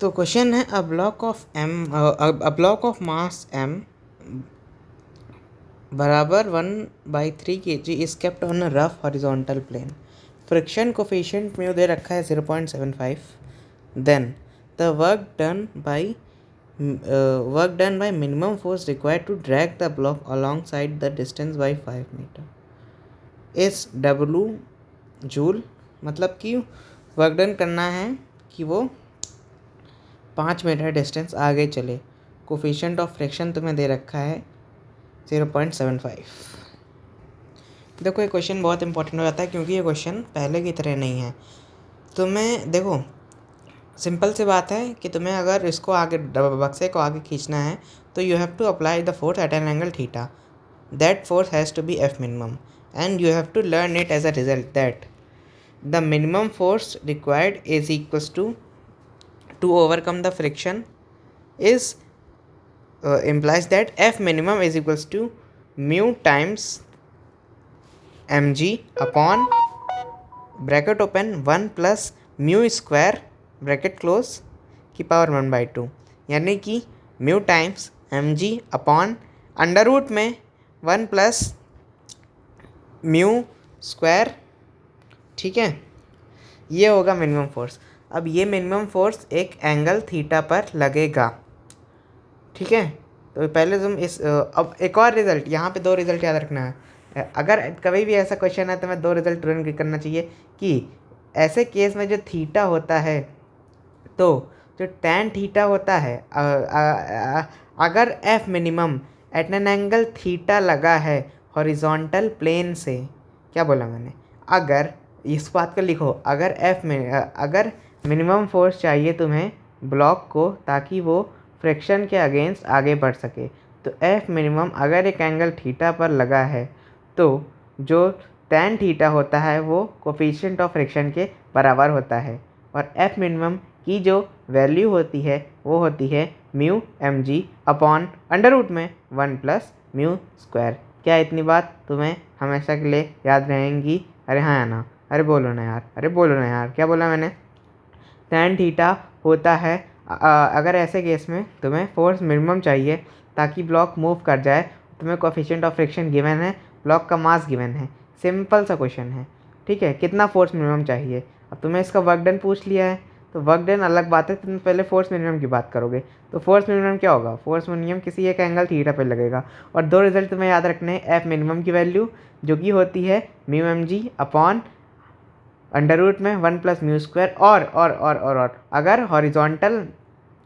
तो क्वेश्चन है, a block of mass m बराबर 1/3 kg is kept on a rough horizontal plane. Friction coefficient mu दे रखा है 0.75। Then the work done by minimum force required to drag the block alongside the distance by 5 metre is W joule. मतलब कि work done करना है कि वो 5 metre distance आगे चले। कोफिशिएंट ऑफ फ्रिक्शन तुम्हें दे रखा है 0.75। देखो ये क्वेश्चन बहुत इंपॉर्टेंट हो जाता है क्योंकि ये क्वेश्चन पहले की तरह नहीं है। तुम्हें देखो सिंपल सी बात है कि तुम्हें अगर इसको आगे बक्से को आगे खींचना है तो you have to apply the force at an angle theta. That force has to be F minimum and you have to learn it as a result that the minimum force required is equals to overcome the friction is implies that F minimum is equals to mu times mg upon bracket open 1 plus mu square bracket close की power 1/2, यानी कि mu times mg upon under root में 1 plus mu square. ठीक है, ये होगा minimum force. अब ये मिनिमम फोर्स एक एंगल थीटा पर लगेगा। ठीक है, तो पहले तुम अब एक और रिजल्ट, यहाँ पे 2 रिजल्ट याद रखना है। अगर कभी भी ऐसा क्वेश्चन है तो मैं 2 रिजल्ट तुरंत करना चाहिए कि ऐसे केस में जो थीटा होता है तो जो टैन थीटा होता है अगर F minimum at an angle theta लगा है हॉरिजॉन्टल प्लेन से। क्या बोला मैंने? अगर इस बात को लिखो, अगर मिनिमम फोर्स चाहिए तुम्हें ब्लॉक को ताकि वो फ्रिक्शन के अगेंस्ट आगे बढ़ सके, तो एफ मिनिमम अगर एक एंगल थीटा पर लगा है तो जो टैन थीटा होता है वो कोफिशिएंट ऑफ फ्रिक्शन के बराबर होता है। और एफ मिनिमम की जो वैल्यू होती है वो होती है mu M G upon under root में 1 प्लस म्यू स्क्वायर। क्या इतनी बात तुम्हें हमेशा के लिए याद रहेंगी? अरे हाँ या ना? अरे बोलो ना यार, अरे बोलो ना यार, क्या बोला मैंने? टैन थीटा होता है अगर ऐसे केस में तुम्हें फोर्स मिनिमम चाहिए ताकि ब्लॉक मूव कर जाए, तुम्हें कोफिशिएंट ऑफ फ्रिक्शन गिवन है, ब्लॉक का मास गिवन है। सिंपल सा क्वेश्चन है। ठीक है, कितना फोर्स मिनिमम चाहिए। अब तुम्हें इसका वर्क डन पूछ लिया है तो वर्क डन अलग बात है, तुम पहले फोर्स मिनिमम की बात करोगे। तो फोर्स मिनिमम क्या होगा? फोर्स मिनिमम किसी एक एंगल थीटा पर लगेगा। और 2 रिजल्ट तुम्हें याद रखने हैं, एफ मिनिमम की वैल्यू जो कि होती है mu M G upon under root में 1 प्लस म्यू स्क्वायर। और अगर हॉरिजॉन्टल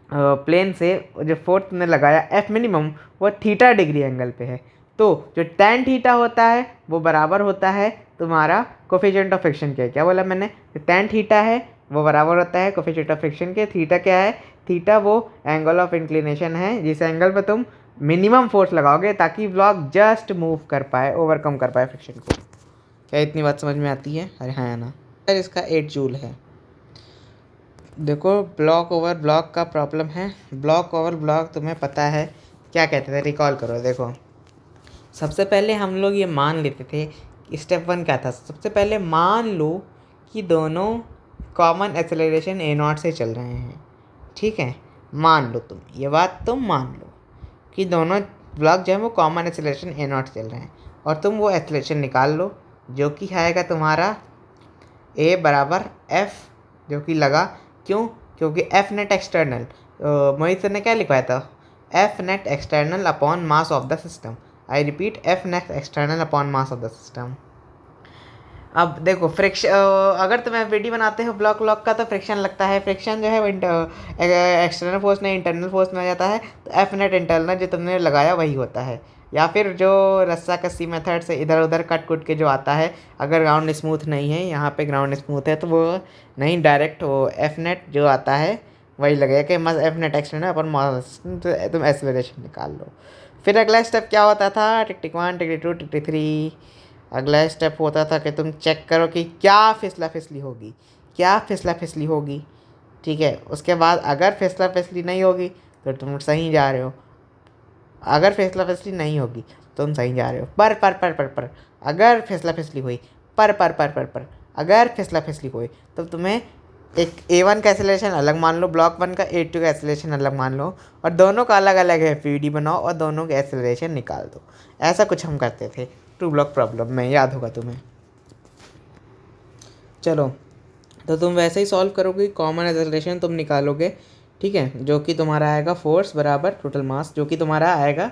प्लेन से जो फोर्स ने लगाया एफ मिनिमम वो थीटा डिग्री एंगल पे है, तो जो टैन थीटा होता है वो बराबर होता है तुम्हारा कोफिशिएंट ऑफ फ्रिक्शन के। क्या बोला मैंने? जो टैन थीटा है वो बराबर होता है कोफिशिएंट ऑफ फ्रिक्शन के। थीटा क्या है? थीटा वो एंगल ऑफ इंक्लिनेशन है जिस एंगल पर तुम मिनिमम फोर्स लगाओगे ताकि ब्लॉक जस्ट मूव कर पाए, ओवरकम कर पाए फ्रिक्शन को। क्या इतनी बात समझ में आती है? अरे हाँ या ना? इसका 8 जूल है। देखो ब्लॉक ओवर ब्लॉक का प्रॉब्लम है। ब्लॉक ओवर ब्लॉक तुम्हें पता है क्या कहते थे? रिकॉल करो। देखो सबसे पहले हम लोग ये मान लेते थे कि स्टेप 1 क्या था। सबसे पहले मान लो कि दोनों कॉमन एक्सेलरेशन a0 से चल रहे हैं। ठीक है, मान लो, तुम ये बात तुम मान लो कि दोनों ब्लॉक जो है वो कॉमन एक्सेलरेशन a0 से चल रहे हैं और तुम वो एक्सेलरेशन निकाल लो जो कि आएगा तुम्हारा ए बराबर एफ जो कि लगा। क्यों? क्योंकि एफ नेट एक्सटर्नल, मोहित सर ने क्या लिखवाया था? F net external upon mass of the system. I repeat, F net external upon mass of the system. अब देखो फ्रिक्शन, अगर तुम एफ बनाते हो ब्लॉक का तो फ्रिक्शन लगता है। फ्रिक्शन जो है वो एक्सटर्नल फोर्स नहीं इंटरनल फोर्स में आ जाता है, तो एफ नेट इंटरनल जो तुमने लगाया वही होता है। या फिर जो रस्सा कस्सी मेथड से इधर उधर कट कुट के जो आता है, अगर ग्राउंड स्मूथ नहीं है, यहाँ पे ग्राउंड स्मूथ है तो वो नहीं, डायरेक्ट वो एफ नेट जो आता है वही लगेगा कि मस एफ नेट एक्सटर्नल अपन मास, तो तुम एक्सेलरेशन निकाल लो। फिर अगला स्टेप क्या होता था? टिक 1 टिक 2 टिक 3। अगला स्टेप होता था कि तुम चेक करो कि क्या फिसला फिसली होगी, क्या फिसला फिसली होगी। ठीक है, उसके बाद अगर फिसला फिसली नहीं होगी तो तुम सही जा रहे हो, अगर फिसला फिसली नहीं होगी तो तुम सही जा रहे हो। पर अगर फिसला फिसली हुई, पर अगर फिसला फिसली हुई तो तुम्हें एक A1 का एक्सेलरेशन अलग मान लो, ब्लॉक 1 का A2 का एक्सेलरेशन अलग मान लो, और दोनों का अलग अलग FVD बनाओ और दोनों के एक्सेलरेशन निकाल दो। ऐसा कुछ हम करते थे टू ब्लॉक प्रॉब्लम में, याद होगा तुम्हें। चलो, तो तुम वैसे ही सॉल्व करोगे, कॉमन एक्सेलरेशन तुम निकालोगे, ठीक है, जो कि तुम्हारा आएगा फोर्स बराबर टोटल मास, जो कि तुम्हारा आएगा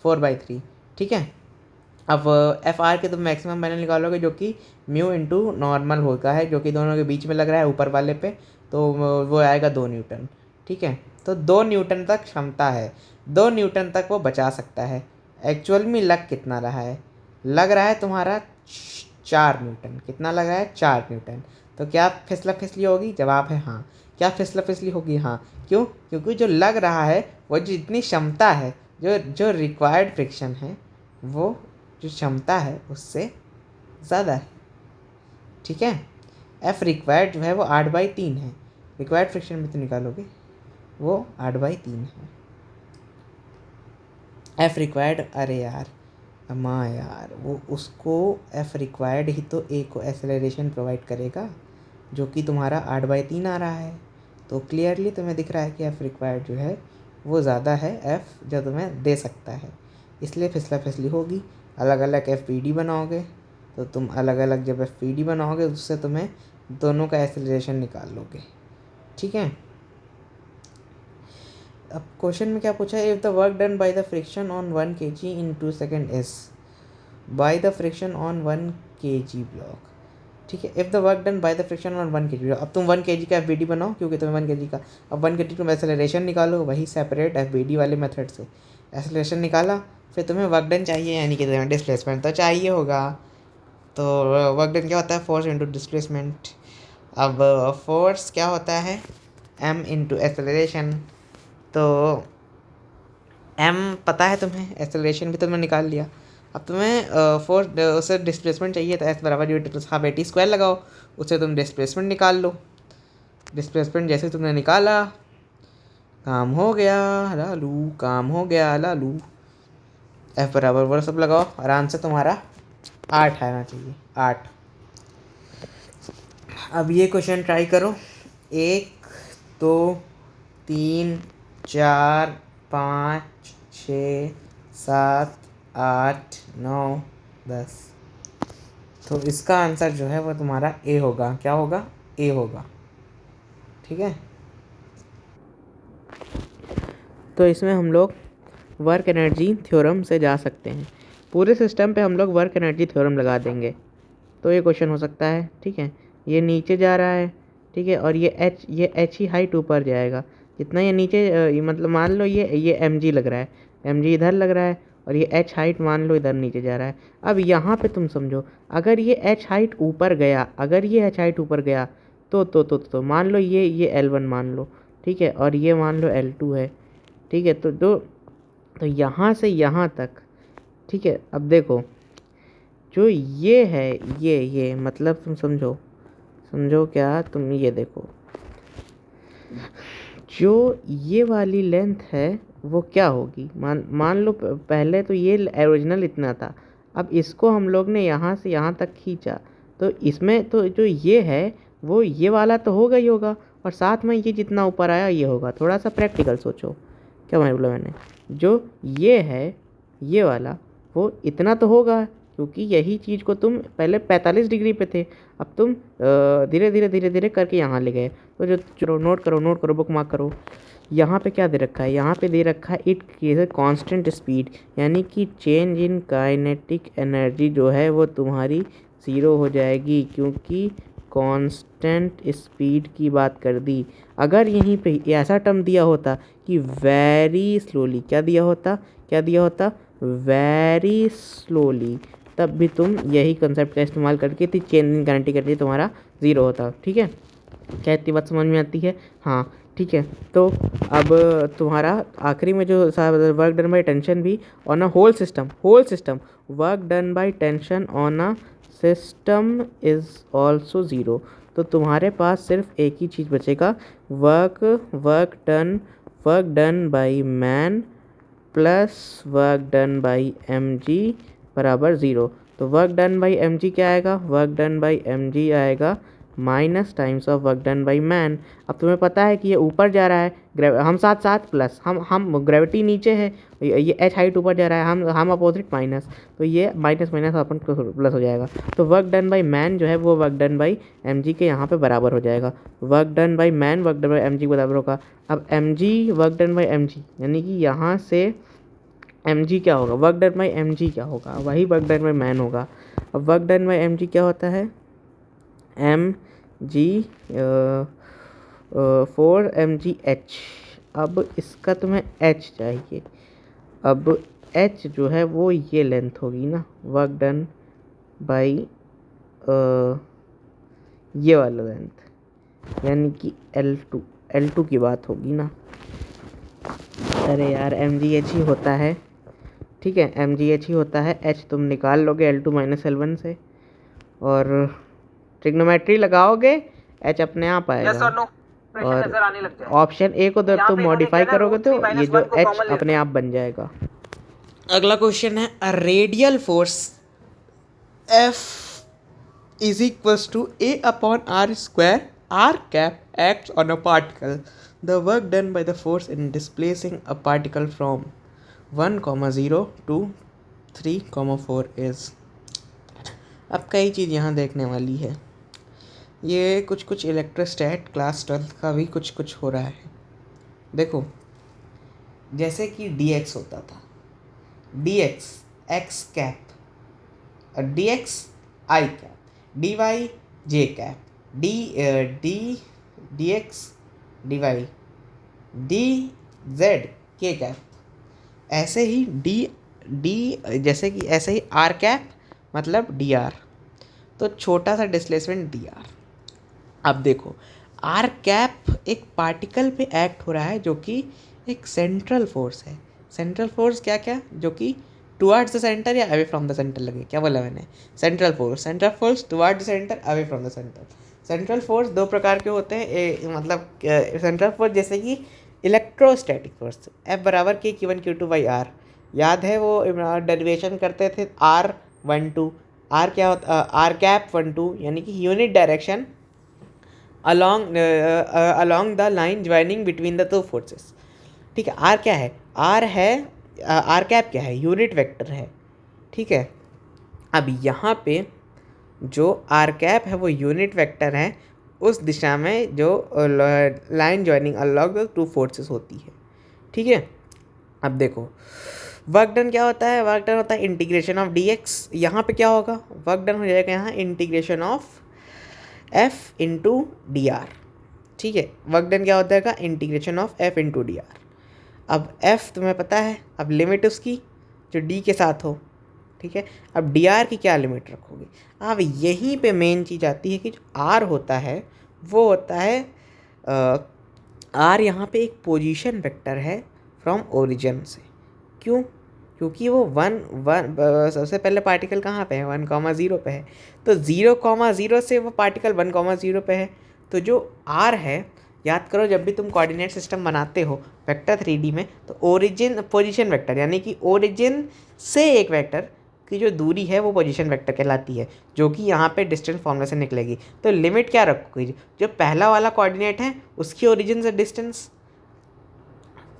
4/3, ठीक है। अब FR के तुम मैक्सिमम वैल्यू निकालोगे, जो कि म्यू इंटू नॉर्मल होगा है, जो कि दोनों के बीच में लग रहा है ऊपर वाले पे, तो वो आएगा 2 न्यूटन, ठीक है। तो 2 न्यूटन तक क्षमता है, 2 न्यूटन तक वो बचा सकता है। एक्चुअल में लग कितना रहा है? लग रहा है तुम्हारा 4 न्यूटन। कितना लग रहा है? 4 न्यूटन। तो क्या फिसला फिसली होगी? जवाब है हाँ। क्या फिसला फिसली होगी? हाँ। क्यों? क्योंकि जो लग रहा है वो जितनी क्षमता है, जो जो रिक्वायर्ड फ्रिक्शन है, वो जो क्षमता है उससे ज़्यादा है, ठीक है। F रिक्वायर्ड जो है वो 8/3 है। रिक्वायर्ड फ्रिक्शन में तो निकालोगे वो 8/3 है। F रिक्वायर्ड, अरे यार अम्मा यार, वो उसको F रिक्वायर्ड ही तो A को एक्सेलरेशन प्रोवाइड करेगा, जो कि तुम्हारा 8/3 आ रहा है। तो क्लियरली तुम्हें दिख रहा है कि F रिक्वायर्ड जो है वो ज़्यादा है F जो तुम्हें दे सकता है, इसलिए फिसला फिसली होगी। अलग अलग FPD बनाओगे तो तुम अलग अलग जब FPD बनाओगे उससे तुम्हें दोनों का एक्सेलरेशन निकाल लोगे, ठीक है। अब क्वेश्चन में क्या पूछा है? If the work done by the friction on 1 kg in 2 second is by the friction on 1 kg block, ठीक है। If the work done by the friction on 1 kg, अब तुम 1 kg का FBD बनाओ, क्योंकि तुम्हें 1 kg का, अब 1 kg तुम एक्सेलरेशन निकालो, वही सेपरेट FBD वाले मेथड से एक्सेलरेशन निकाला, फिर तुम्हें वर्क डन चाहिए, यानी कि तुम्हें डिस्प्लेसमेंट तो चाहिए होगा। तो वर्क डन क्या होता है? Force into displacement. अब फोर्स क्या होता है? M into acceleration. तो M पता है तुम्हें, एक्सेलरेशन भी तुमने निकाल लिया। अब तुम्हें फोर्स उससे डिस्प्लेसमेंट चाहिए, तो S बराबर U plus half AT square लगाओ, उससे तुम डिस्प्लेसमेंट निकाल लो। डिस्प्लेसमेंट जैसे तुमने निकाला, काम हो गया लालू, काम हो गया लालू। F बराबर वो सब लगाओ, आराम से तुम्हारा 8 आना चाहिए, 8। अब ये क्वेश्चन ट्राई करो। 1 2 3 4 5 6 7 8 9 10। तो इसका आंसर जो है वो तुम्हारा A होगा। क्या होगा? A होगा, ठीक है। तो इसमें हम लोग वर्क एनर्जी थ्योरम से जा सकते हैं। पूरे सिस्टम पे हम लोग वर्क एनर्जी थ्योरम लगा देंगे, तो ये क्वेश्चन हो सकता है, ठीक है। ये नीचे जा रहा है, ठीक है, और ये H ही हाइट ऊपर जाएगा। जितना ये नीचे मतलब मान लो ये mg लग रहा है, mg इधर लग रहा है, और ये H हाइट मान लो इधर नीचे जा रहा है। अब यहाँ पे तुम समझो, अगर ये H हाइट ऊपर गया, अगर ये H हाइट ऊपर गया, तो मान लो ये L1 मान लो, ठीक है, और ये मान लो L2 है, ठीक है। तो यहाँ से यहाँ तक, ठीक है। अब देखो, जो ये है, ये मतलब तुम समझो क्या, तुम ये देखो, जो ये वाली लेंथ है वो क्या होगी? मान लो पहले तो ये ओरिजिनल इतना था, अब इसको हम लोग ने यहाँ से यहाँ तक खींचा, तो इसमें तो जो ये है वो ये वाला तो होगा ही होगा, और साथ में ये जितना ऊपर आया ये होगा। थोड़ा सा प्रैक्टिकल सोचो, क्या बोला मैंने? जो ये है ये वाला, वो इतना तो होगा, क्योंकि यही चीज़ को तुम पहले 45 डिग्री पे थे, अब तुम धीरे धीरे धीरे धीरे करके यहाँ ले गए। तो जो चलो नोट करो, बुक मार्क करो। यहाँ पे क्या दे रखा है? यहाँ पे दे रखा है इट की कांस्टेंट स्पीड, यानी कि चेंज इन काइनेटिक एनर्जी जो है वो तुम्हारी 0 हो जाएगी, क्योंकि कांस्टेंट स्पीड की बात कर दी। अगर यहीं पे ऐसा टर्म दिया होता कि वेरी स्लोली, क्या दिया होता वेरी स्लोली, तब भी तुम यही कंसेप्ट का इस्तेमाल करके थी चेंज इन काइनेटिक एनर्जी तुम्हारा 0 होता, ठीक है। क्या इतनी बात समझ में आती है? हाँ, ठीक है। तो अब तुम्हारा आखिरी में जो वर्क डन बाय टेंशन भी on a whole system work done by tension on a system is also 0। तो तुम्हारे पास सिर्फ एक ही चीज़ बचेगा, work done by man plus work done by mg बराबर 0। तो वर्क डन बाई mg क्या आएगा? वर्क डन बाई mg आएगा minus times of work done by man. अब तुम्हें पता है कि ये ऊपर जा रहा है, हम साथ साथ प्लस, हम ग्रेविटी नीचे है, ये एच हाइट ऊपर जा रहा है, हम अपोजिट माइनस, तो ये माइनस माइनस अपन प्लस हो जाएगा। तो वर्क डन बाई मैन जो है वो work done by M G के यहाँ पे बराबर हो जाएगा। Work done by man work done by M G बराबर होगा। अब M G work done by M G, यानी कि यहाँ से एम जी क्या होगा, work done by M G क्या होगा, वही वर्क डन बाई मैन होगा। अब work done by M G क्या होता है, एम जी 4 mgh। अब इसका तुम्हें h चाहिए। अब h जो है वो ये लेंथ होगी ना, वर्क डन बाई ये वाला लेंथ, यानी कि L2 की बात होगी ना। अरे यार mgh ही होता है, ठीक है, mgh ही होता है। h तुम निकाल लोगे L2 माइनस L1 से, और ट्रिग्नोमेट्री लगाओगे h अपने आप आएगा। और ऑप्शन ए को जब तुम मॉडिफाई करोगे तो ये जो h अपने आप बन जाएगा। अगला क्वेश्चन है, अ radial force F is equals to A upon R square R cap acts on a particle. The work done by the force in displacing a particle from 1,0 to 3,4 is। अब कई चीज़ यहाँ देखने वाली है, ये कुछ इलेक्ट्रोस्टैट क्लास 12 का भी कुछ हो रहा है। देखो, जैसे कि dx होता था, dx x cap, dx i cap, dy j cap, dx dy dz k cap. ऐसे ही जैसे कि ऐसे ही r कैप मतलब dr, तो छोटा सा डिस्प्लेसमेंट dr। अब देखो, आर कैप एक पार्टिकल पे एक्ट हो रहा है जो कि एक सेंट्रल फोर्स है। सेंट्रल फोर्स क्या क्या, जो कि टुवर्ड्स द सेंटर या अवे फ्रॉम द सेंटर लगे, क्या बोला मैंने, central force towards the centre, away from the centre. Central force दो प्रकार के होते हैं, मतलब सेंट्रल फोर्स जैसे कि इलेक्ट्रोस्टैटिक फोर्स, F बराबर के Q1 Q2 बाई आर, याद है वो डेरिवेशन करते थे R12, आर क्या होता, आर कैप 12, यानी कि unit direction along the line joining between the two forces। ठीक है, आर क्या है, आर है, आर कैप क्या है, यूनिट वेक्टर है, ठीक है। अब यहाँ पे जो आर कैप है वो यूनिट वेक्टर है, उस दिशा में जो line joining along the two forces होती है, ठीक है। अब देखो, वर्क डन क्या होता है, वर्क डन होता है इंटीग्रेशन ऑफ dx। यहाँ पे क्या होगा, वर्क डन हो जाएगा यहाँ integration of f into D R, ठीक है। वर्क डन क्या होता है, integration of f into D R. अब f तुम्हें पता है, अब लिमिट उसकी जो d के साथ हो, ठीक है। अब डी आर की क्या लिमिट रखोगे। अब यहीं पे मेन चीज़ आती है कि जो r होता है वो होता है r यहाँ पे एक पोजीशन वेक्टर है फ्रॉम ओरिजिन से। क्यों, क्योंकि वो सबसे पहले पार्टिकल कहाँ पे है, 1,0 पे है, तो 0,0 से वो पार्टिकल 1,0 पे है। तो जो r है, याद करो जब भी तुम कोऑर्डिनेट सिस्टम बनाते हो वेक्टर 3D में, तो ओरिजिन पोजीशन वेक्टर, यानी कि ओरिजिन से एक वेक्टर की जो दूरी है वो पोजीशन वेक्टर कहलाती है, जो कि यहाँ पे डिस्टेंस फॉर्मूला से निकलेगी। तो लिमिट क्या रखोगे, जो पहला वाला कोऑर्डिनेट है उसकी ओरिजिन से डिस्टेंस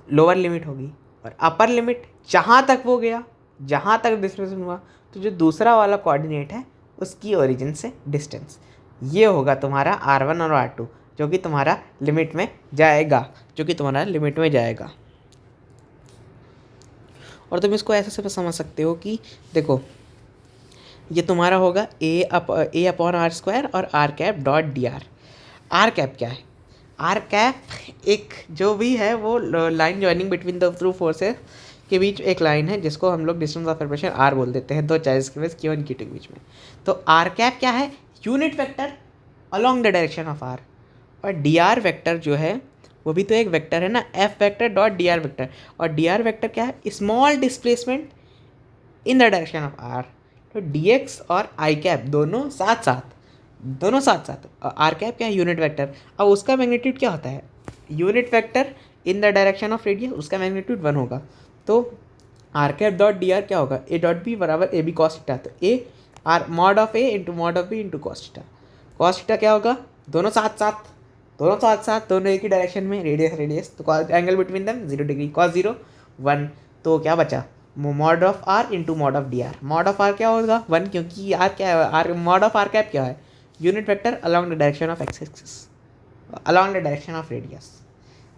लोअर लिमिट होगी, और अपर लिमिट जहाँ तक वो गया, जहाँ तक डिस्प्लेसमेंट हुआ, तो जो दूसरा वाला कोऑर्डिनेट है उसकी ओरिजिन से डिस्टेंस, ये होगा तुम्हारा r1 और r2, जो कि तुम्हारा लिमिट में जाएगा, और तुम इसको ऐसे से समझ सकते हो कि देखो, ये तुम्हारा होगा a अपॉन आर स्क्वायर और r cap dot D R. R cap क्या है, आर कैप एक जो भी है वो line joining between the two forces के बीच एक लाइन है, जिसको हम लोग डिस्टेंस ऑफ सेपरेशन r बोल देते हैं, दो चार्जेस के बीच Q1 Q2 के बीच में। तो आर कैप क्या है, unit vector along the direction of r, और डी आर वेक्टर जो है वो भी तो एक वेक्टर है ना, f vector dot D are vector, और डी आर वेक्टर क्या है, small displacement in the direction of r। तो dx और i कैप दोनों साथ साथ, आर कैप क्या है, यूनिट वेक्टर। अब उसका मैग्नीट्यूड क्या होता है, unit vector in the direction of radius, उसका मैग्नीट्यूड 1 होगा। तो R cap dot D R क्या होगा, ए डॉट बी बराबर ए बी कॉस थीटा, तो A R mod of A into mod of B into cos theta. Cos theta क्या होगा, दोनों साथ साथ, दोनों एक ही डायरेक्शन में, रेडियस, तो angle between them 0 degree, cos 0 1। तो क्या बचा, mod of R into mod of D R. Mod of R क्या होगा 1, क्योंकि आर क्या है, R mod of R cap क्या है, unit vector along the direction of x axis, along the direction of radius,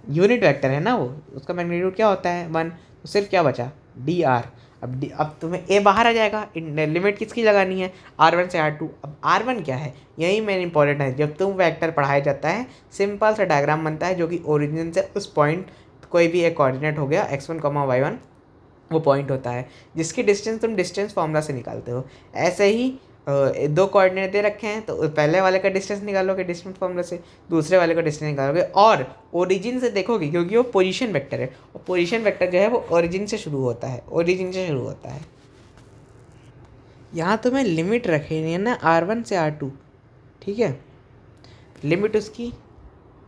unit vector है ना वो, उसका मैग्नीट्यूड क्या होता है 1। तो सिर्फ क्या बचा डी आर। अब तुम्हें ए बाहर आ जाएगा, लिमिट किसकी लगानी है, R1 से R2। अब R1 क्या है, यही मेन इंपॉर्टेंट है। जब तुम वेक्टर पढ़ाया जाता है सिंपल सा डायग्राम बनता है जो कि ओरिजिन से उस पॉइंट, कोई भी एक कोऑर्डिनेट हो गया x1, y1, वो पॉइंट होता है जिसकी डिस्टेंस तुम डिस्टेंस फॉर्मूला से निकालते हो। ऐसे ही दो कोऑर्डिनेट दे रखे हैं तो पहले वाले का डिस्टेंस निकालोगे डिस्टेंस फॉर्मूला से, दूसरे वाले का डिस्टेंस निकालोगे और ओरिजिन से देखोगे, क्योंकि वो पोजीशन वेक्टर है और पोजीशन वेक्टर जो है वो ओरिजिन से शुरू होता है, यहाँ तुम्हें लिमिट रखनी है ना R1 से R2, ठीक है। लिमिट उसकी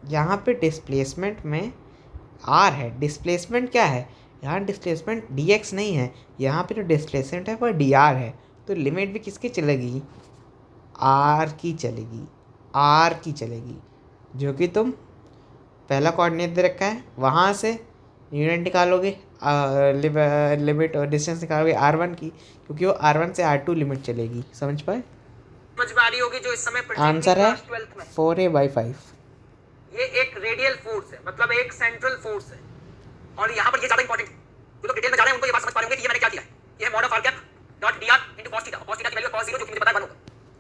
यहाँ पे डिस्प्लेसमेंट में R है, डिस्प्लेसमेंट क्या है, यहाँ डिस्प्लेसमेंट dx नहीं है, यहाँ पे जो डिस्प्लेसमेंट है वो dr है। तो लिमिट भी किसकी चलेगी, R की चलेगी, जो कि तुम पहला कोऑर्डिनेट दे रखा है वहाँ से यूनिट निकालोगे, लिमिट और डिस्टेंस निकालोगे R1 की, क्योंकि वो R1 से R2 लिमिट चलेगी। समझ पाए, समझ में आ रही होगी जो इस समय आंसर है 4a/5। ये एक रेडियल फोर्स है, मतलब एक सेंट्रल फोर्स है। और यहाँ पर ये ज्यादा इंपॉर्टेंट है, जो लोग डिटेल में जा रहे हैं उनको ये बात समझ पा रहे होंगे कि ये मैंने क्या किया है। ये है mod of R cap dot D R into cos theta, cos theta की वैल्यू कॉस 0 जो कि मुझे पता है 1 होगा।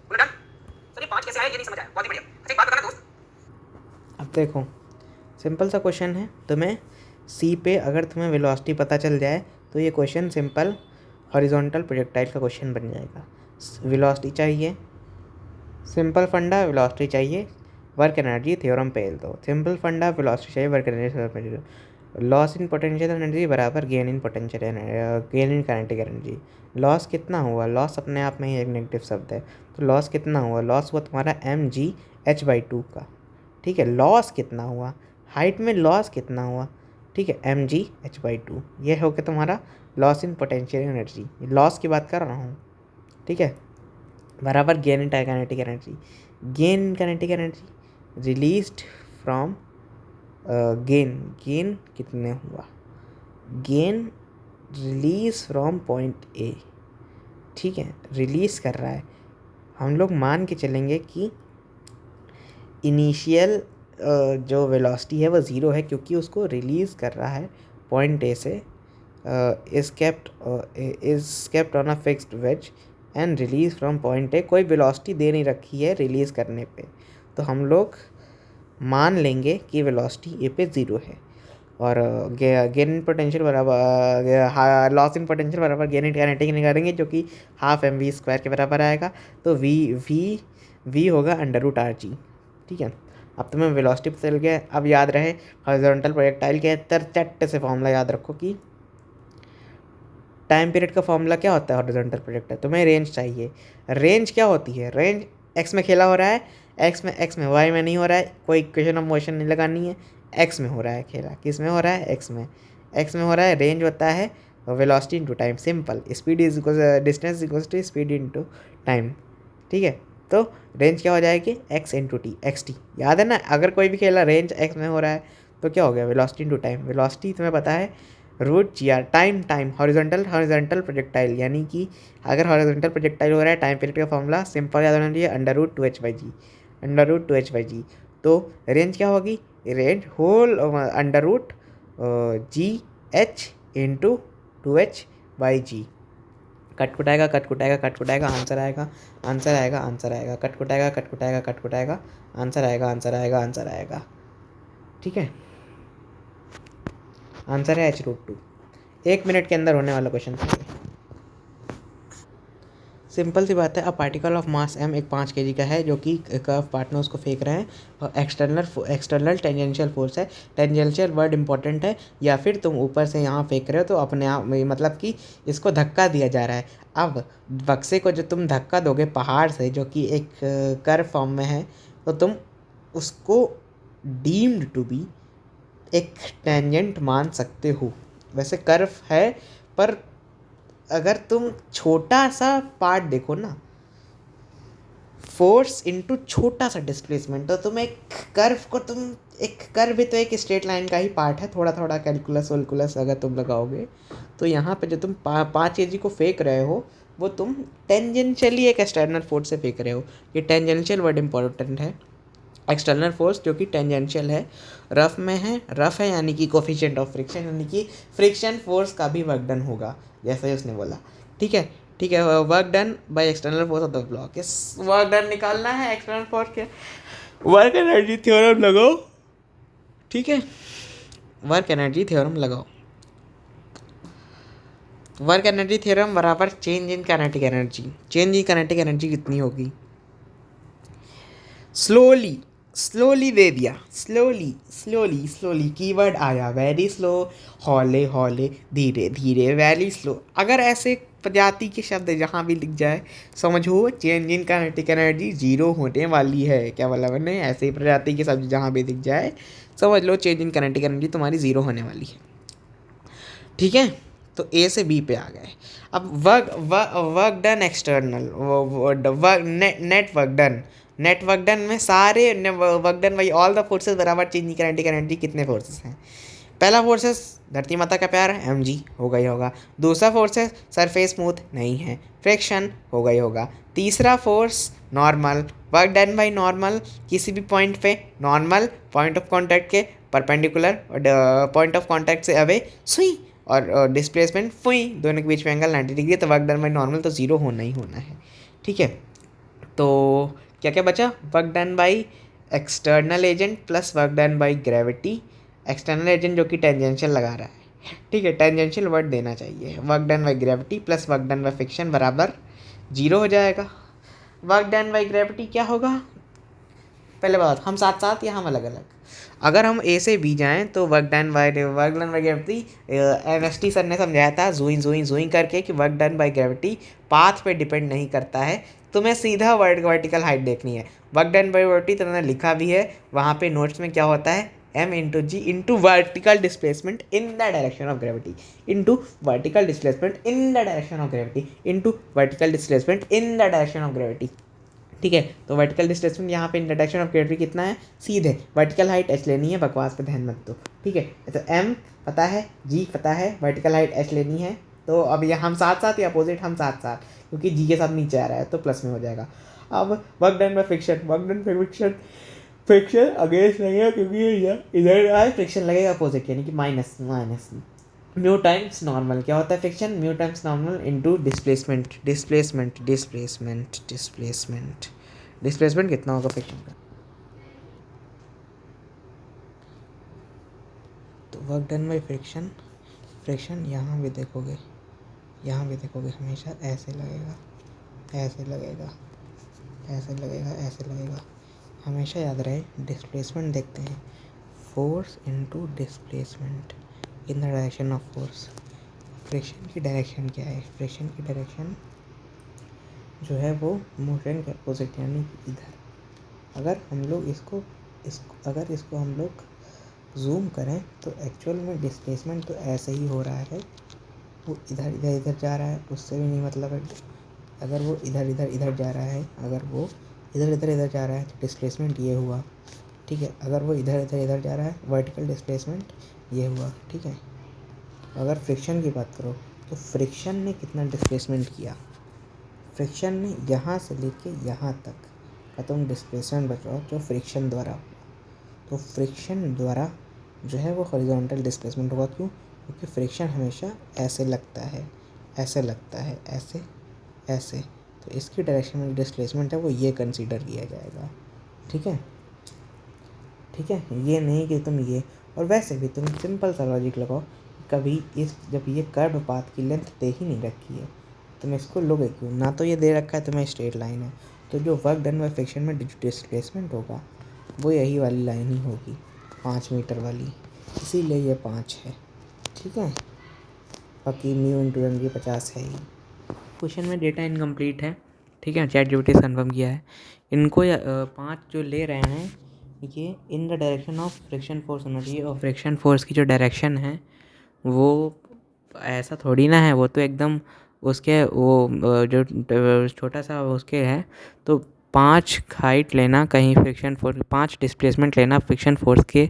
बोला डन। सर ये 5 कैसे आया ये नहीं समझ आया, बहुत ही बढ़िया। अच्छा एक बात बताना दोस्त, अब देखो सिंपल सा क्वेश्चन है, तुम्हें सी पे अगर तुम्हें वेलोसिटी पता चल जाए तो ये क्वेश्चन सिंपल हॉरिजॉन्टल प्रोजेक्टाइल का क्वेश्चन बन जाएगा। वेलोसिटी चाहिए, सिंपल फंडा वेलोसिटी चाहिए, वर्क एनर्जी थ्योरम पे दो। सिंपल फंडा वेलोसिटी चाहिए, वर्क एनर्जी थ्योरम पे दो। लॉस इन पोटेंशियल एनर्जी बराबर gain in potential energy, gain in kinetic energy. Loss कितना हुआ, लॉस अपने आप में ही एक नेगेटिव शब्द है, तो लॉस कितना हुआ, लॉस हुआ तुम्हारा mgh/2 का, ठीक है। लॉस कितना हुआ, हाइट में लॉस कितना हुआ, ठीक है, mgh/2, ये हो गया तुम्हारा loss in potential energy, loss की बात कर रहा हूँ, ठीक है, बराबर gain in kinetic energy. Gain in kinetic energy released from gain कितने हुआ, गेन रिलीज फ्रॉम पॉइंट ए, ठीक है, रिलीज कर रहा है। हम लोग मान के चलेंगे कि इनिशियल जो वेलोसिटी है वो 0 है, क्योंकि उसको रिलीज़ कर रहा है पॉइंट ए से, is kept on a fixed wedge and release from point A. कोई वेलोसिटी दे नहीं रखी है रिलीज़ करने पे, तो हम लोग मान लेंगे कि वेलोसिटी ए पे 0 है। और गेन इन पोटेंशियल बराबर लॉस इन पोटेंशियल बराबर गेन इन काइनेटिक निकालेंगे, जो कि हाफ mv² के बराबर आएगा। तो v होगा √rg, ठीक है। अब तुम्हें वेलोसिटी पता चल गया, अब याद रहे हॉरिजॉन्टल प्रोजेक्टाइल के चट्टे से फॉर्मूला याद रखो कि टाइम पीरियड का फॉर्मूला क्या होता है हॉरिजॉन्टल प्रोजेक्टाइल। तुम्हें रेंज चाहिए, रेंज क्या होती है, रेंज एक्स में खेला हो रहा है, एक्स में वाई में नहीं हो रहा है, कोई इक्वेशन ऑफ मोशन नहीं लगानी है, एक्स में हो रहा है खेला, किस में हो रहा है, एक्स में हो रहा है। रेंज होता है velocity into time, simple, speed is distance equals to speed into time, ठीक है। तो रेंज क्या हो जाएगी, X into T, X T, याद है ना। अगर कोई भी खेला रेंज एक्स में हो रहा है तो क्या हो गया, वेलोसिटी इंटू टाइम। वेलोसिटी तुम्हें पता है √g/, टाइम हॉरिजॉन्टल प्रोजेक्टाइल, यानी कि अगर हॉरिजॉन्टल प्रोजेक्टाइल हो रहा है टाइम पीरियड का फॉर्मूला सिंपल याद होना चाहिए, √2h/g। तो रेंज क्या होगी, range whole √g/h into 2h/g। कटकुटाएगा, आंसर आएगा, कटकुटाएगा, आंसर आएगा, ठीक है। आंसर है h√2। 1 मिनट के अंदर होने वाला क्वेश्चन था। सिंपल सी बात है, अब पार्टिकल ऑफ मास m एक 5 kg का है जो कि कर्व पार्ट में उसको फेंक रहे हैं, और एक्सटर्नल टेंजेंशियल फोर्स है। टेंजेंशियल वर्ड इंपॉर्टेंट है, या फिर तुम ऊपर से यहाँ फेंक रहे हो तो अपने आप मतलब कि इसको धक्का दिया जा रहा है। अब बक्से को जो तुम धक्का दोगे पहाड़ से जो कि एक कर्व फॉर्म में है, तो तुम उसको डीम्ड टू बी एक टेंजेंट मान सकते हो। वैसे कर्व है, पर अगर तुम छोटा सा पार्ट देखो ना, फोर्स इनटू छोटा सा डिस्प्लेसमेंट। तो तुम एक कर्व को तुम एक कर्व भी तो एक स्ट्रेट लाइन का ही पार्ट है, थोड़ा थोड़ा कैलकुलस वैलकुलस अगर तुम लगाओगे तो यहाँ पे जो तुम 5 kg को फेंक रहे हो वो तुम टेंजेंशियली एक एक्सटर्नल फोर्स से फेंक रहे हो। ये टेंजेंशियल वर्ड इंपॉर्टेंट है। एक्सटर्नल फोर्स जो कि टेंजेंशियल है, रफ में है, रफ है यानी कि कोफिशिएंट ऑफ फ्रिक्शन यानी कि फ्रिक्शन फोर्स का भी वर्क डन होगा जैसा ही उसने बोला। ठीक है, ठीक है। Work done by external force of the block, इस वर्क डन निकालना है एक्सटर्नल फोर्स के। वर्क एनर्जी थ्योरम लगाओ। ठीक है, वर्क एनर्जी थ्योरम लगाओ। वर्क एनर्जी थ्योरम बराबर change in kinetic energy. Change in kinetic energy कितनी होगी? स्लोली, स्लोली दे दिया, स्लोली स्लोली स्लोली, कीवर्ड आया वेरी स्लो, हौले हौले, धीरे धीरे, वेरी स्लो। अगर ऐसे प्रजाति के शब्द जहाँ भी लिख जाए समझो change in kinetic energy zero होने वाली है। क्या बोला मैंने? ऐसे ही प्रजाति के शब्द जहाँ भी दिख जाए समझ लो चेंज इन काइनेटिक एनर्जी तुम्हारी जीरो होने वाली है। ठीक है, तो ए से बी पे आ गए। अब work done external, net work done, net work done में सारे वर्क डन भाई ऑल द फोर्सेस बराबर चेंज काइनेटिक एनर्जी। कितने फोर्सेस हैं? पहला फोर्सेस धरती माता का प्यार एम जी होगा ही होगा। दूसरा फोर्सेस सरफेस स्मूथ नहीं है, फ्रिक्शन होगा ही होगा। तीसरा force normal, work done by normal, किसी भी पॉइंट पे नॉर्मल पॉइंट ऑफ कॉन्टैक्ट के परपेंडिकुलर पॉइंट ऑफ कॉन्टैक्ट से अवे सुई, और डिस्प्लेसमेंट फुई, दोनों के बीच में एंगल 90 डिग्री। तो वर्क डन बाई नॉर्मल तो ज़ीरो होना ही होना है। ठीक है, तो क्या क्या बचा? Work done by external agent plus work done by gravity. External agent जो कि टेंजेंशियल लगा रहा है, ठीक है, टेंजेंशियल वर्ड देना चाहिए। Work done by gravity plus work done by friction बराबर जीरो हो जाएगा। वर्क डन बाई ग्रेविटी क्या होगा? पहले बात, हम साथ साथ या हम अलग अलग? अगर हम ए से बी जाएं तो work done by gravity, MST sir ने समझाया था जूइंग जूइंग जूइंग करके कि work done by gravity path पे डिपेंड नहीं करता है, तुम्हें सीधा वर्टिकल हाइट देखनी है। वर्क डन बाय ग्रेविटी तो उन्होंने लिखा भी है वहाँ पे नोट्स में, क्या होता है? m into G into vertical displacement in the direction of gravity, into vertical displacement in the direction of gravity, into vertical displacement in the direction of gravity. ठीक है, तो वर्टिकल डिस्प्लेसमेंट यहाँ पे इन डायरेक्शन ऑफ ग्रेविटी कितना है? सीधे vertical height H लेनी है, बकवास पे ध्यान मत दो। ठीक है, तो एम पता है, जी पता है, वर्टिकल हाइट एच लेनी है। तो अब ये हम साथ साथ या अपोजिट? हम साथ साथ, क्योंकि जी के साथ नीचे आ रहा है तो प्लस में हो जाएगा। अब work done by friction, work done by friction, friction against लगेगा क्योंकि ये इधर आए, फ्रिक्शन लगेगा अपोजिट यानी कि minus minus. Mu times normal, क्या होता है friction? Mu times normal into displacement, displacement displacement displacement displacement कितना होगा फ्रिक्शन का? तो work done by friction, friction यहाँ भी देखोगे, यहाँ भी देखोगे हमेशा ऐसे लगेगा, ऐसे लगेगा, ऐसे लगेगा, ऐसे लगेगा। हमेशा याद रहे डिस्प्लेसमेंट देखते हैं, force into displacement in the direction of force. Friction की डायरेक्शन क्या है? फ्रिक्शन की डायरेक्शन जो है वो मोशन के अपोजिट यानी कि इधर। अगर हम लोग अगर इसको हम लोग जूम करें तो एक्चुअल में डिस्प्लेसमेंट तो ऐसे ही हो रहा है, वो इधर इधर इधर जा रहा है, उससे भी नहीं मतलब है। अगर वो इधर इधर इधर जा रहा है, अगर वो इधर इधर इधर जा रहा है तो डिस्प्लेसमेंट ये हुआ। ठीक है, अगर वो इधर इधर इधर जा रहा है, वर्टिकल डिस्प्लेसमेंट ये हुआ। ठीक है, अगर फ्रिक्शन की बात करो तो फ्रिक्शन ने कितना डिस्प्लेसमेंट किया? फ्रिक्शन ने यहाँ से लेके यहाँ तक का तुम डिस्प्लेसमेंट बचाओ जो फ्रिक्शन द्वारा हुआ, तो फ्रिक्शन द्वारा जो है वो हॉरिजॉन्टल डिस्प्लेसमेंट होगा। क्यों? क्योंकि फ्रिक्शन हमेशा ऐसे लगता है, ऐसे लगता है, ऐसे ऐसे, तो इसकी डायरेक्शन में डिस्प्लेसमेंट है वो ये कंसीडर किया जाएगा। ठीक है, ठीक है, ये नहीं कि तुम ये। और वैसे भी तुम सिंपल सा लॉजिक लगाओ, कभी जब ये कर्व पाथ की लेंथ दे ही नहीं रखी है तुम इसको लोगे क्यों? ना तो ये दे रखा है तुम्हें स्ट्रेट लाइन है, तो जो वर्क डन बाय फ्रिक्शन में डिस्प्लेसमेंट होगा वो यही वाली लाइन ही होगी, 5 मीटर वाली, इसीलिए ये 5 है। ठीक है, बाकी म्यू इंटू एम 50 है ही। क्वेश्चन में डेटा इनकम्प्लीट है। ठीक है, ChatGPT से कन्फर्म किया है। इनको 5 जो ले रहे हैं ये इन the direction of friction force होना चाहिए, और फ्रिक्शन फोर्स की जो डायरेक्शन है वो ऐसा थोड़ी ना है, वो तो एकदम उसके वो जो छोटा सा उसके है, तो 5 हाइट लेना कहीं फ्रिक्शन फोर्स, 5 डिस्प्लेसमेंट लेना फ्रिक्शन फोर्स के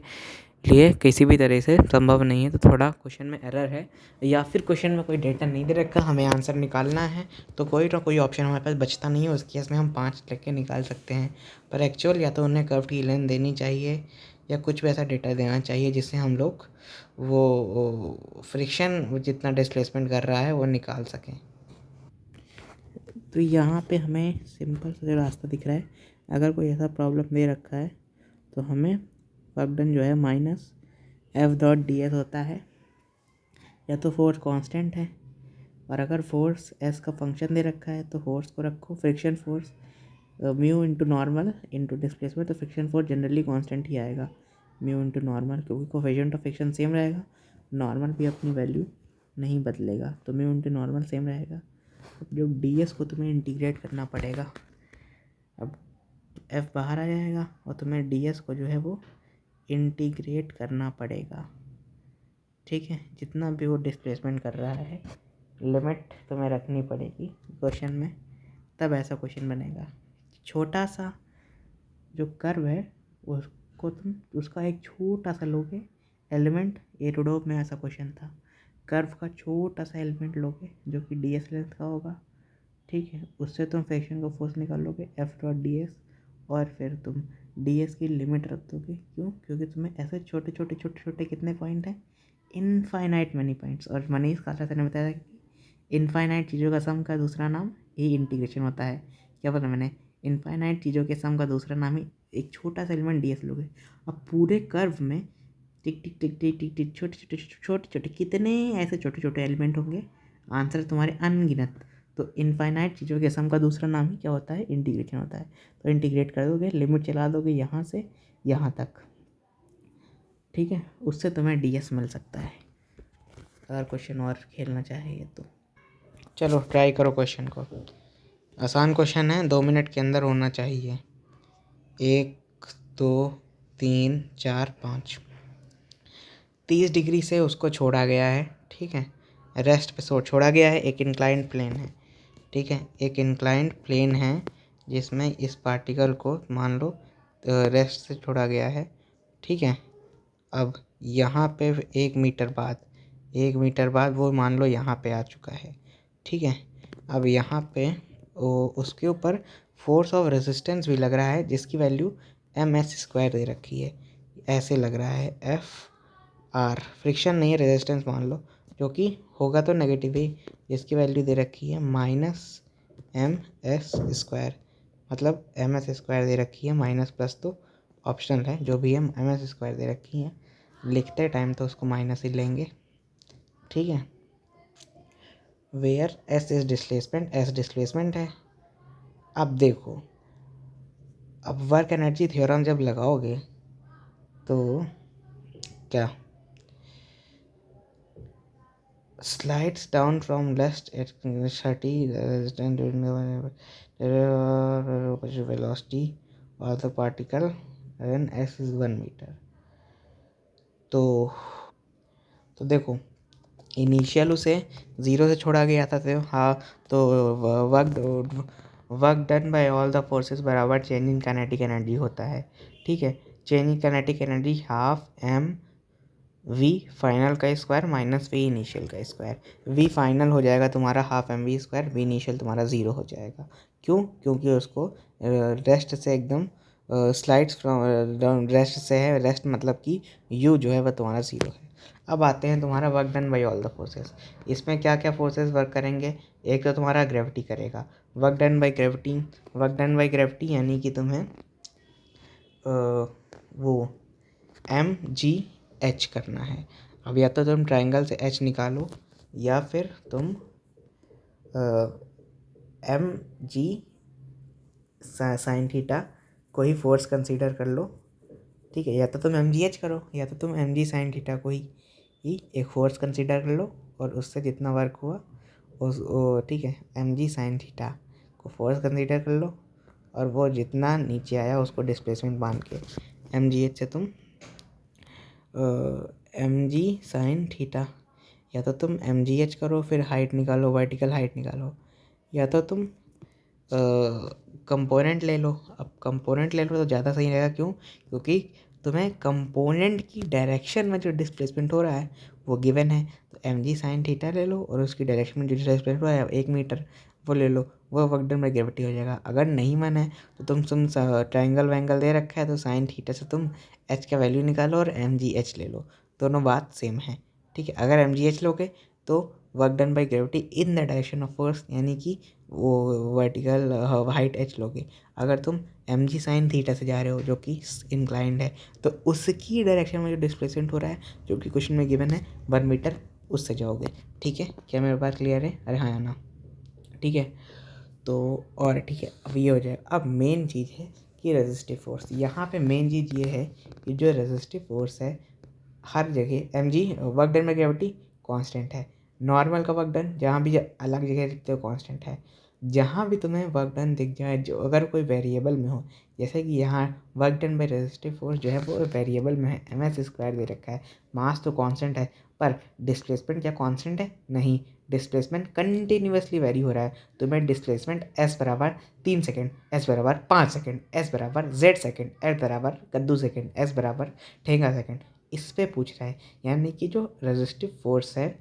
लिए किसी भी तरह से संभव नहीं है। तो थोड़ा क्वेश्चन में एरर है, या फिर क्वेश्चन में कोई डेटा नहीं दे रखा, हमें आंसर निकालना है तो कोई ना कोई ऑप्शन हमारे पास बचता नहीं है। उस केस में हम 5 लेके निकाल सकते हैं, पर एक्चुअल या तो उन्हें कर्व की लेंथ देनी चाहिए या कुछ वैसा डेटा देना चाहिए जिससे हम लोग वो फ्रिक्शन जितना डिस्प्लेसमेंट कर रहा है वो निकाल सकें। तो यहाँ पे हमें सिंपल सा जो रास्ता दिख रहा है, अगर कोई ऐसा प्रॉब्लम दे रखा है तो हमें वर्क डन जो है minus F dot D S होता है, या तो फोर्स कांस्टेंट है, और अगर फोर्स एस का फंक्शन दे रखा है तो फोर्स को रखो friction force mu into normal into displacement, तो फ्रिक्शन फोर्स जनरली कांस्टेंट ही आएगा म्यू इंटू नॉर्मल, क्योंकि कोफिशिएंट ऑफ फ्रिक्शन सेम रहेगा, नॉर्मल भी अपनी वैल्यू नहीं बदलेगा, तो म्यू इंटू नॉर्मल सेम रहेगा। अब जो डी एस को तुम्हें इंटीग्रेट करना पड़ेगा, अब एफ बाहर आ जाएगा और तुम्हें डी एस को जो है वो इंटीग्रेट करना पड़ेगा। ठीक है, जितना भी वो डिस्प्लेसमेंट कर रहा है लिमिट तुम्हें रखनी पड़ेगी क्वेश्चन में, तब ऐसा क्वेश्चन बनेगा। छोटा सा जो कर्व है उसको तुम उसका एक छोटा सा लोगे एलिमेंट, एरोडोप में ऐसा क्वेश्चन था, कर्व का छोटा सा एलिमेंट लोगे जो कि डी एस लेंथ का होगा। ठीक है, उससे तुम फ्रिक्शन का फोर्स निकाल लोगे एफ डॉट डी एस, और फिर तुम डी एस की लिमिट रख दोगे। क्यों? क्योंकि तुम्हें ऐसे छोटे छोटे छोटे छोटे कितने पॉइंट हैं, इनफाइनाइट मनी पॉइंट्स, और मनीष कालरा सर ने बताया कि इनफाइनाइट चीज़ों का सम का दूसरा नाम ही इंटीग्रेशन होता है। क्या बोला मैंने? इनफाइनाइट चीज़ों के सम का दूसरा नाम ही एक छोटा सा एलिमेंट डी एस लोगे। अब पूरे कर्व में टिक टिक टिक टिक टिक टिक छोटे छोटे छोटे छोटे कितने ऐसे छोटे छोटे एलिमेंट होंगे, आंसर तुम्हारे अनगिनत। तो इनफाइनाइट चीज़ों के सम का दूसरा नाम ही क्या होता है? इंटीग्रेशन होता है। तो इंटीग्रेट कर दोगे, लिमिट चला दोगे यहाँ से यहाँ तक, ठीक है, उससे तुम्हें डी एस मिल सकता है, अगर क्वेश्चन और खेलना चाहिए तो। चलो ट्राई करो क्वेश्चन को, आसान क्वेश्चन है, 2 मिनट के अंदर होना चाहिए। 1 2 3 4 5 30 डिग्री से उसको छोड़ा गया है। ठीक है, रेस्ट पे छोड़ा गया है, एक इंक्लाइंड प्लेन है। ठीक है, एक इंक्लाइंड प्लेन है जिसमें इस पार्टिकल को मान लो रेस्ट से छोड़ा गया है। ठीक है, अब यहाँ पे 1 मीटर बाद वो मान लो यहाँ पे आ चुका है। ठीक है, अब यहाँ पे उसके ऊपर फोर्स ऑफ रेजिस्टेंस भी लग रहा है जिसकी वैल्यू एम एस स्क्वायर दे रखी है, ऐसे लग रहा है एफ आर, फ्रिक्शन नहीं है रेजिस्टेंस मान लो, जो कि होगा तो नेगेटिव ही, जिसकी वैल्यू दे रखी है माइनस एम एस स्क्वायर, मतलब एम एस स्क्वायर दे रखी है, माइनस प्लस तो ऑप्शनल है, जो भी है एम एस स्क्वायर दे रखी है, लिखते टाइम तो उसको माइनस ही लेंगे। ठीक है, where S is displacement, S displacement है। अब देखो, अब वर्क एनर्जी थ्योरम जब लगाओगे तो क्या, slides down from left at 30 resistant during the velocity of the particle when s is 1 meter। तो देखो, इनिशियल उसे 0 से छोड़ा गया था, तो हाँ, तो work done by all the forces बराबर चेंज इन काइनेटिक एनर्जी होता है। ठीक है, change in kinetic energy half M V final का स्क्वायर माइनस वी इनिशियल का स्क्वायर। वी फाइनल हो जाएगा तुम्हारा half M V square, V initial तुम्हारा 0 हो जाएगा। क्यों? क्योंकि उसको रेस्ट से एकदम स्लाइड्स फ्रॉम रेस्ट से है, रेस्ट मतलब कि यू जो है वह तुम्हारा 0 है। अब आते हैं तुम्हारा work done by all the forces. इसमें क्या क्या फोर्सेस वर्क करेंगे? एक तो तुम्हारा ग्रेविटी करेगा, work done by gravity. Work done by gravity यानी कि तुम्हें वो एम जी एच करना है। अब या तो तुम ट्रायंगल से एच निकालो, या फिर तुम एम जी साइन थीटा को ही फोर्स कंसीडर कर लो। ठीक है, या तो तुम एम जी एच करो, या तो तुम एम जी साइन थीटा को ही एक फोर्स कंसीडर कर लो, और उससे जितना वर्क हुआ ठीक है, एम जी साइन थीटा को फोर्स कंसीडर कर लो, और वो जितना नीचे आया उसको डिस्प्लेसमेंट मान के एम जी एच से तुम एम जी साइन थीटा, या तो तुम एम जी एच करो फिर हाइट निकालो, वर्टिकल हाइट निकालो, या तो तुम कंपोनेंट ले लो। अब कंपोनेंट ले लो तो ज़्यादा सही रहेगा। क्यों? क्योंकि तुम्हें कंपोनेंट की डायरेक्शन में जो डिस्प्लेसमेंट हो रहा है वो गिवन है। तो एम जी साइन थीटा ले लो और उसकी डायरेक्शन में जो डिस्प्लेसमेंट हो रहा है 1 मीटर, वो ले लो। वो वर्क डन बाय ग्रेविटी हो जाएगा। अगर नहीं मन है तो तुम ट्रायंगल वैंगल दे रखा है तो साइन थीटा से तुम एच का वैल्यू निकालो और एम जी एच ले लो। दोनों बात सेम है। ठीक है, अगर एम जी एच लोगे तो work done by gravity in the direction of force यानी कि वो वर्टिकल हाइट एच लोगे। अगर तुम एम जी साइन थीटा से जा रहे हो जो कि इंक्लाइंड है तो उसकी डायरेक्शन में जो डिस्प्लेसमेंट हो रहा है जो कि क्वेश्चन में गिवन है 1 मीटर, उससे जाओगे। ठीक है, क्या मेरी बात क्लियर है? अरे हाँ या ना? ठीक है, तो और ठीक है, अब ये हो जाएगा। अब मेन चीज़ है कि रेजिस्टिव फोर्स। यहाँ पे मेन चीज़ ये है कि जो रेजिस्टिव फोर्स है हर जगह M G work done by gravity constant है। नॉर्मल का वर्क डन जहाँ भी अलग जगह दिखते हो कांस्टेंट है। जहाँ भी तुम्हें वर्क डन दिख जाए जो अगर कोई वेरिएबल में हो, जैसे कि यहाँ work done bye resistive force जो है वो वेरिएबल में है, एम एस स्क्वायर दे रखा है। मास तो कांस्टेंट है पर डिस्प्लेसमेंट क्या कांस्टेंट है? नहीं, डिस्प्लेसमेंट कंटिन्यूअसली वेरी हो रहा है। तुम्हें डिस्प्लेसमेंट एस बराबर 3 सेकेंड, एस बराबर 5 सेकेंड, एस बराबर जेड सेकेंड, एस बराबर कद्दू सेकेंड, एस बराबर ठेंगा सेकेंड, इस पे पूछ रहा है। यानी कि जो रेजिस्टिव फोर्स है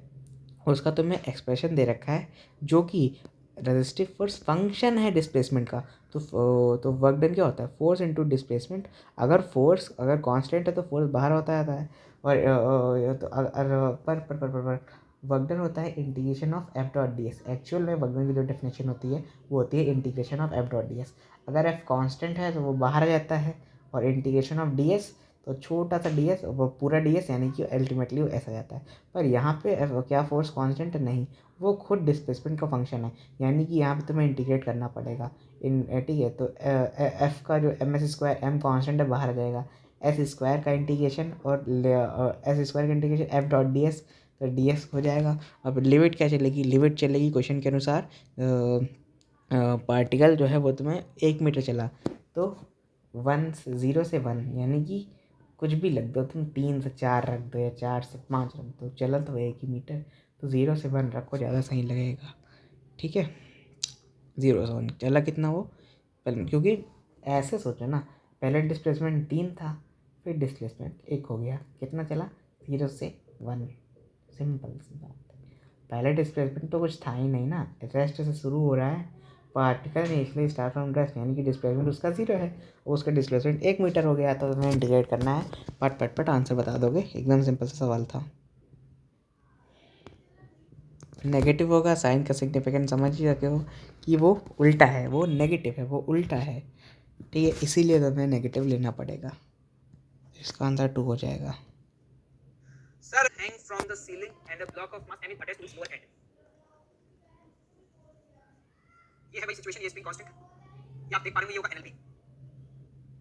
उसका तुम्हें एक्सप्रेशन दे रखा है जो कि रेजिस्टिव फोर्स फंक्शन है डिस्प्लेसमेंट का। तो वर्क डन क्या होता है? Force into displacement. अगर कांस्टेंट है तो फोर्स बाहर होता रहता है और तो पर वर्क डन होता है integration of F dot D S. Actual में वर्क डन की जो डेफिनेशन होती है वो होती है integration of F dot D S. अगर एफ कांस्टेंट है तो वो बाहर आ जाता है और इंटीग्रेशन ऑफ डी एस तो छोटा सा डी एस वो पूरा डी एस यानी कि अल्टीमेटली वो ऐसा जाता है। पर यहाँ पे क्या फोर्स कांस्टेंट नहीं, वो खुद डिस्प्लेसमेंट का फंक्शन है। यानी कि यहाँ पे तुम्हें इंटीग्रेट करना पड़ेगा इन। ठीक है, तो एफ का जो M S square M constant है बाहर आ जाएगा। एस स्क्वायर का इंटीग्रेशन और एस स्क्वायर का integration F dot D S, तो डी एस हो जाएगा। अब लिमिट क्या चलेगी? लिमिट चलेगी क्वेश्चन के अनुसार पार्टिकल जो है वो तुम्हें 1 मीटर चला तो 0 से 1 यानी कि कुछ भी रख दो तुम, 3 से 4 रख दो या 4 से 5 रख दो, चला तो 1 ही मीटर। तो 0 से 1 रखो, ज़्यादा सही लगेगा। ठीक है, 0 से 1 चला कितना वो पहले, क्योंकि ऐसे सोचो ना, पहले डिस्प्लेसमेंट 3 था फिर डिस्प्लेसमेंट 1 हो गया, कितना चला? 0 से 1। सिंपल सी बात है। पहले डिस्प्लेसमेंट तो कुछ था ही नहीं ना, रेस्ट से शुरू हो रहा है। Particle initially start from rest यानी कि डिस्प्लेसमेंट उसका 0 है, उसका डिस्प्लेसमेंट 1 मीटर हो गया। तो तुम्हें इंटीग्रेट करना है, पट आंसर बता दोगे। एकदम सिंपल सा सवाल था। नेगेटिव होगा, साइन का सिग्निफिकेंस समझ ही रखे हो कि वो उल्टा है, वो नेगेटिव है, वो उल्टा है। ठीक है, इसीलिए तुम्हें नेगेटिव लेना पड़ेगा। इसका आंसर 2 हो जाएगा। Sir, hang from the ceiling and a block of mass M is attached to its lower end. ये है भाई सिचुएशन, ये स्प्रिंग कांस्टेंट। ये आप देख पा रहे हो, ये होगा एनएलपी।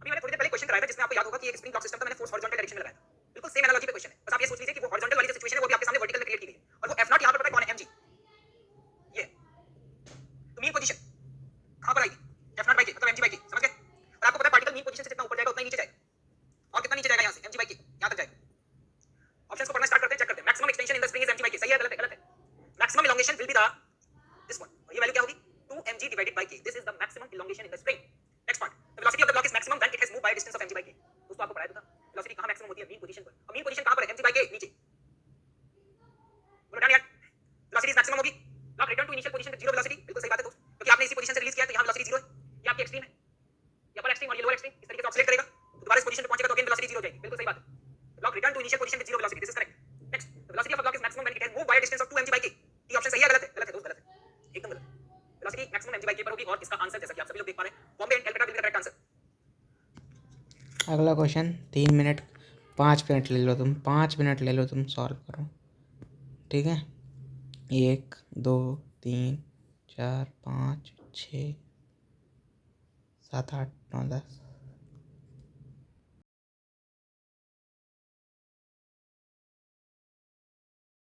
अभी मैंने थोड़ी देर पहले क्वेश्चन कराया था जिसमें आपको याद होगा कि एक स्प्रिंग ब्लॉक सिस्टम था, मैंने फोर्स हॉरिजॉन्टल डायरेक्शन में लगाया था। बिल्कुल सेम एनालॉजी पे क्वेश्चन है, बस आप ये सोच लीजिए कि वो हॉरिजॉन्टल वाली जो सिचुएशन है वो भी आपके सामने वर्टिकल में क्रिएट की गई है और वो एफ नॉट यहाँ पर पता है कौन है? एमजी। ये तो मीन पोजीशन कहां पर आएगी? एफ नॉट बाई के मतलब एमजी बाई के, समझ गए? और आपको पता है पार्टिकल मीन पोजीशन से जितना ऊपर जाएगा उतना ही नीचे जाएगा, और कितना नीचे जाएगा यहाँ से? एमजी बाई के यहाँ तक जाएगा। ऑप्शंस को पढ़ना स्टार्ट करते हैं, चेक करते हैं। Maximum extension in the spring is MG by के, सही है गलत है? गलत है। Maximum elongation will be the this one, और ये वैल्यू क्या होगी? 2mg divided by k. This is the maximum elongation in the spring. Next point, the velocity of the block is maximum when it has moved by a distance of mg by k. दोस्तों आपको पढ़ाया था velocity कहां maximum होती है? Mean position पर। और mean position कहां पर है? mg by k नीचे। बोलो डन यार, वेलोसिटी मैक्सिमम होगी। Block return to initial position with zero velocity, बिल्कुल सही बात है दोस्त, क्योंकि आपने इसी पोजीशन से रिलीज किया है तो यहां वेलोसिटी जीरो है। ये आपकी एक्सट्रीम है, ये अपर एक्सट्रीम और ये लोअर एक्सट्रीम, इस तरीके से ऑसिलेट करेगा तो दोबारा इस पोजीशन पे पहुंचेगा तो अगेन वेलोसिटी जीरो हो जाएगी, बिल्कुल सही बात है। Block return to initial position with zero velocity, this is correct. Next, the velocity of a block is maximum when it has moved by a distance of 2mg by k. ये option सही है गलत है? गलत है दोस्त, गलत है, एकदम गलत। Velocity maximum mg by k पर होगी और इसका आंसर जैसा कि आप सभी लोग देख पा रहे हैं, Bombay and Calcutta will be the correct answer. अगला क्वेश्चन 3 मिनट 5 मिनट ले लो तुम, 5 मिनट ले लो तुम, सॉल्व करो। ठीक है, 1 2 3 4 5 6 7 8 9 10